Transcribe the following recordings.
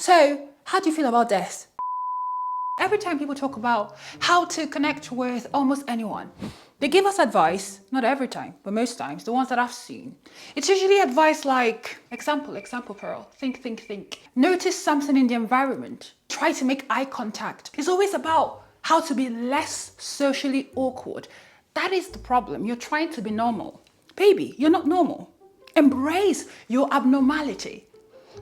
So, how do you feel about this? Every time people talk about how to connect with almost anyone, they give us advice, not every time, but most times, the ones that I've seen. It's usually advice like, example, Pearl, think. Notice something in the environment. Try to make eye contact. It's always about how to be less socially awkward. That is the problem. You're trying to be normal. Baby, you're not normal. Embrace your abnormality.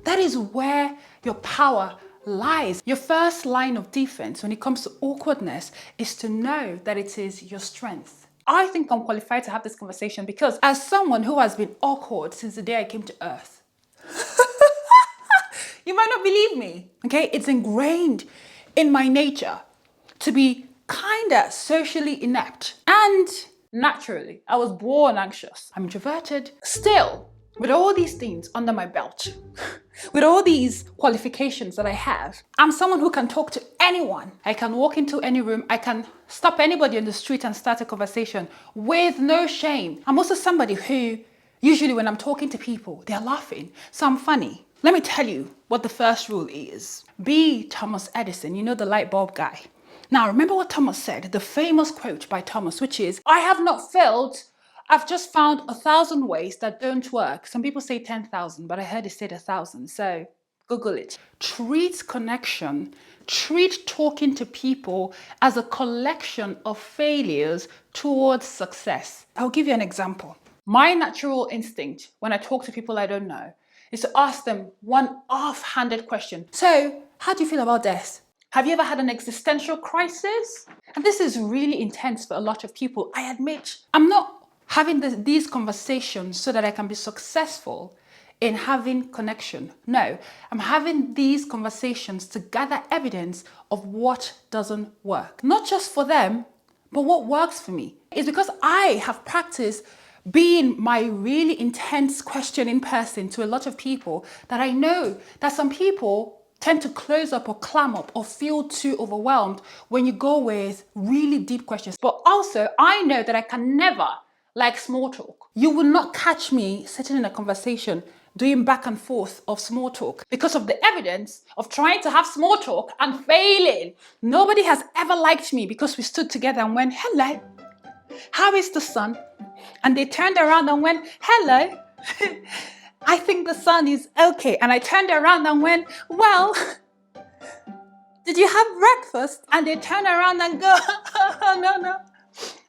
That is where your power lies. Your first line of defense when it comes to awkwardness is to know that it is your strength. I think I'm qualified to have this conversation because as someone who has been awkward since the day I came to Earth, you might not believe me, okay? It's ingrained in my nature to be kinda socially inept. And naturally, I was born anxious. I'm introverted. Still, with all these things under my belt, with all these qualifications that I have, I'm someone who can talk to anyone. I can walk into any room. I can stop anybody on the street and start a conversation with no shame. I'm also somebody who, usually when I'm talking to people, they're laughing. So I'm funny. Let me tell you what the first rule is. Be Thomas Edison, you know, the light bulb guy. Now, remember what Thomas said, the famous quote by Thomas, which is, I have not failed. I've just found 1,000 ways that don't work. Some people say 10,000, but I heard it said 1,000. So Google it. Treat connection, treat talking to people as a collection of failures towards success. I'll give you an example. My natural instinct when I talk to people I don't know is to ask them one offhanded question. So, how do you feel about this? Have you ever had an existential crisis? And this is really intense for a lot of people. I admit, I'm not having these conversations so that I can be successful in having connection. No, I'm having these conversations to gather evidence of what doesn't work. Not just for them, but what works for me. It's because I have practiced being my really intense questioning person to a lot of people that I know that some people tend to close up or clam up or feel too overwhelmed when you go with really deep questions. But also, I know that I can never like small talk. You will not catch me sitting in a conversation doing back and forth of small talk because of the evidence of trying to have small talk and failing. Nobody has ever liked me because we stood together and went, hello, how is the sun? And they turned around and went, hello. I think the sun is okay. And I turned around and went, well, did you have breakfast? And they turn around and go, no,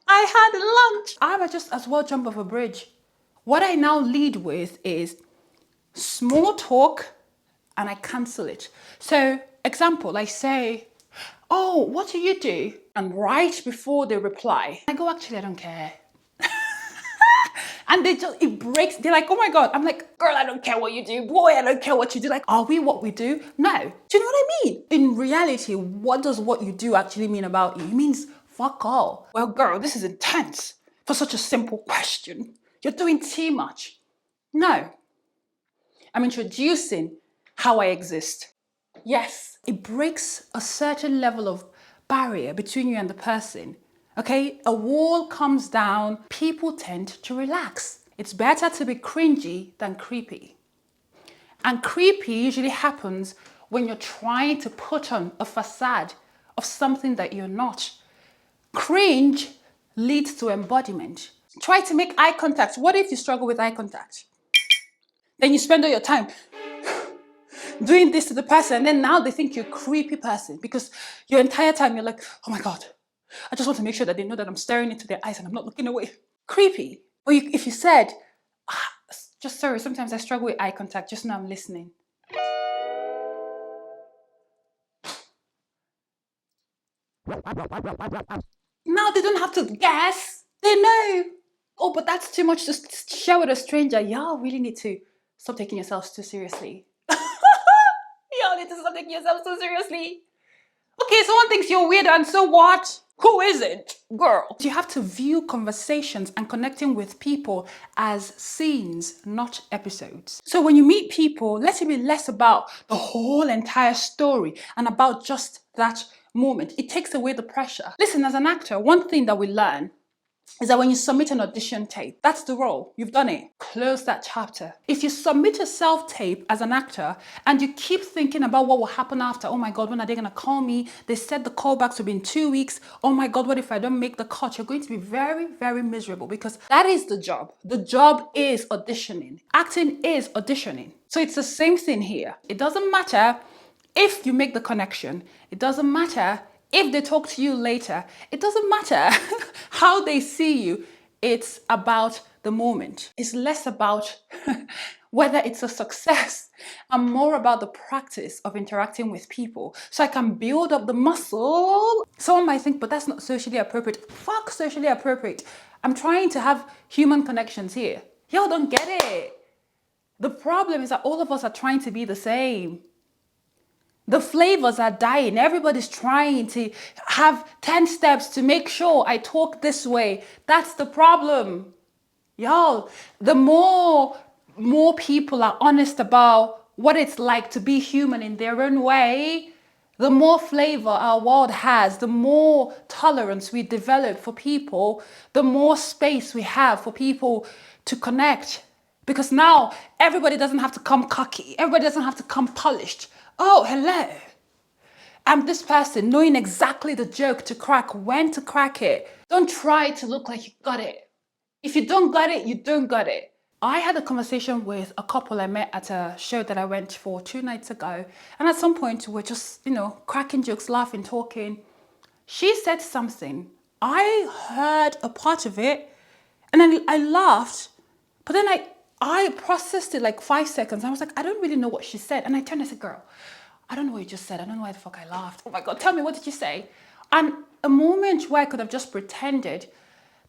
I had lunch. I would just as well jump off a bridge. What I now lead with is small talk and I cancel it. So, example, I say, oh, what do you do? And right before they reply, I go, actually, I don't care. And it breaks. They're like, oh my God. I'm like, girl, I don't care what you do. Boy, I don't care what you do. Like, are we what we do? No. Do you know what I mean? In reality, what does what you do actually mean about you? It means fuck all. Well, girl, this is intense for such a simple question. You're doing too much. No. I'm introducing how I exist. Yes, it breaks a certain level of barrier between you and the person. Okay, a wall comes down, people tend to relax. It's better to be cringy than creepy. And creepy usually happens when you're trying to put on a facade of something that you're not. Cringe leads to embodiment. Try to make eye contact. What if you struggle with eye contact? Then you spend all your time doing this to the person, and then now they think you're a creepy person because your entire time you're like, oh my God, I just want to make sure that they know that I'm staring into their eyes and I'm not looking away. Creepy. Or if you said, just sorry, sometimes I struggle with eye contact, just know I'm listening. Now they don't have to guess. They know. Oh, but that's too much to share with a stranger. Y'all really need to stop taking yourselves too seriously. Y'all need to stop taking yourselves too seriously. Okay, someone thinks you're weird and so what? Who isn't? Girl. You have to view conversations and connecting with people as scenes, not episodes. So when you meet people, let it be less about the whole entire story and about just that moment. It takes away the pressure. Listen, as an actor, one thing that we learn is that when you submit an audition tape, that's the role. You've done it. Close that chapter. If you submit a self-tape as an actor and you keep thinking about what will happen after, oh my God, when are they going to call me? They said the callbacks will be in 2 weeks. Oh my God, what if I don't make the cut? You're going to be very, very miserable because that is the job. The job is auditioning. Acting is auditioning. So it's the same thing here. It doesn't matter if you make the connection. It doesn't matter if they talk to you later. It doesn't matter how they see you. It's about the moment. It's less about whether it's a success and more about the practice of interacting with people so I can build up the muscle. Someone might think, but that's not socially appropriate. Fuck socially appropriate. I'm trying to have human connections here. Y'all don't get it. The problem is that all of us are trying to be the same. The flavors are dying. Everybody's trying to have 10 steps to make sure I talk this way. That's the problem. Y'all, the more people are honest about what it's like to be human in their own way, the more flavor our world has, the more tolerance we develop for people, the more space we have for people to connect. Because now everybody doesn't have to come cocky. Everybody doesn't have to come polished. Oh, hello. I'm this person, knowing exactly the joke to crack, when to crack it. Don't try to look like you got it. If you don't got it, you don't got it. I had a conversation with a couple I met at a show that I went for 2 nights ago. And at some point, we're just, cracking jokes, laughing, talking. She said something. I heard a part of it and then I laughed. But then I processed it like 5 seconds. I was like, I don't really know what she said. And I turned and said, girl, I don't know what you just said. I don't know why the fuck I laughed. Oh my God, tell me, what did you say? And a moment where I could have just pretended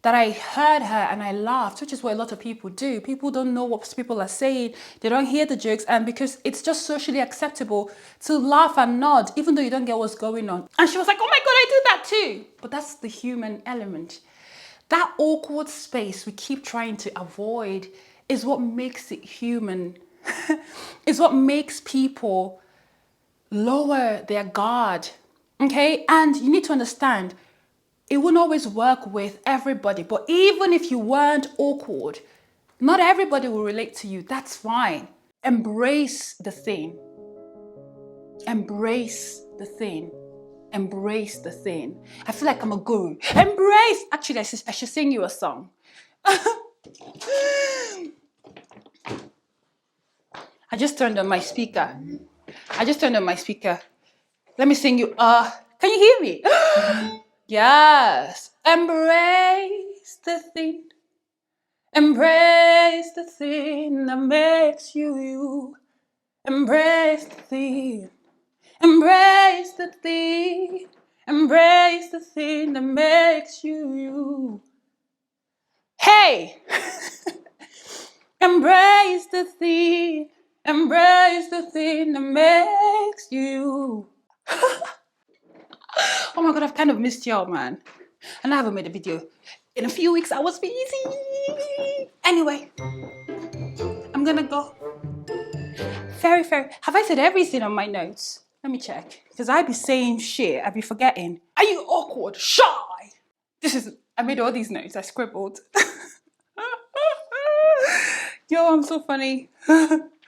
that I heard her and I laughed, which is what a lot of people do. People don't know what people are saying. They don't hear the jokes. And because it's just socially acceptable to laugh and nod, even though you don't get what's going on. And she was like, oh my God, I do that too. But that's the human element. That awkward space we keep trying to avoid is what makes it human. Is what makes people lower their guard. Okay? And you need to understand, it won't always work with everybody. But even if you weren't awkward, not everybody will relate to you. That's fine. Embrace the thing. Embrace the thing. Embrace the thing. I feel like I'm a guru. Embrace. Actually, I should sing you a song. I just turned on my speaker. Let me sing you. Can you hear me? Yes. Embrace the thing. Embrace the thing that makes you you. Embrace the thing. Embrace the thing. Embrace the thing that makes you you. Hey! Embrace the thing. Embrace the thing that makes you. Oh my God, I've kind of missed y'all, man. And I haven't made a video in a few weeks. I was busy. Anyway, I'm gonna go. Very. Have I said everything on my notes? Let me check. Because I be saying shit, I be forgetting. Are you awkward? Shy? I made all these notes, I scribbled. Yo, I'm so funny.